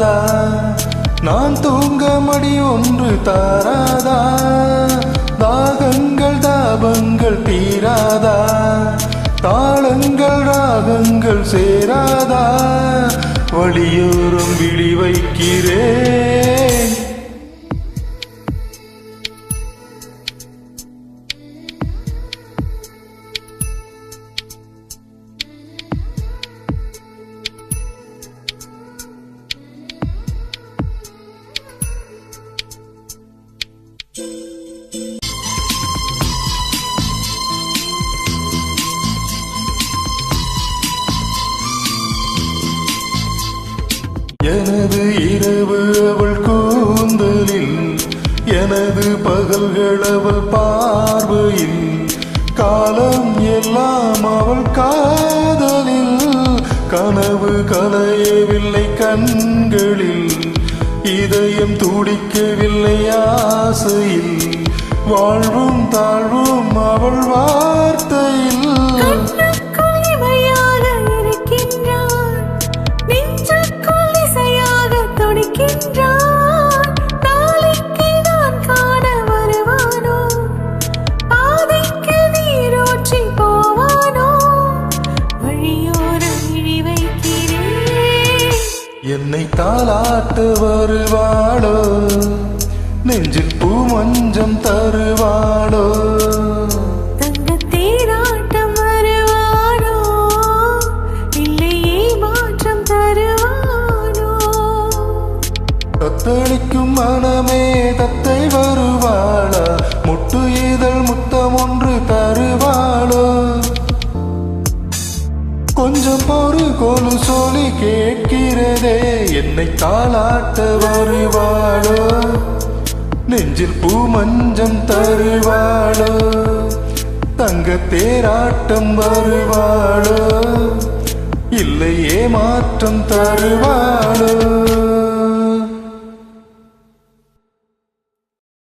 தராதா? நான் தூங்க மடி ஒன்று தாராதா? தாகங்கள் தாபங்கள் தீராதா? தாளங்கள் ராகங்கள் சேராதா? வழியோரம் விழி வைக்கிறேன். எனது இரவு அவள் கூந்தலில், எனது பகல்கள் அவள் பார்வையில், காலம் எல்லாம் அவள் காதலில். கனவு கலையவில்லை கண்களில், இதயம் துடிக்கவில்லை ஆசையில், வாழ்வும் தாழ்வும் அவள் வார்த்தையில். என்னை தாலாட்ட வருவாளோ, நெஞ்சில் பூ மஞ்சம் தருவாளோ, தங்கத்தேராட்டம் வருவாளோ, இல்லையே மாற்றம் தருவாளோ. தத்தளிக்கும் மனமே தத்தை வருவாளா? முட்டு இதழ் முத்தம் ஒன்று தருவாளோ? கொஞ்சம் பொறு கொலு சொல்லி கேட்கிறதே, என்னை தாளாட்ட வருவாளோ, நெஞ்சில் பூ மஞ்சம் தருவாளோ, தங்க தேராட்டம் வருவாளோ, இல்லையே மாற்றம் தருவாளோ.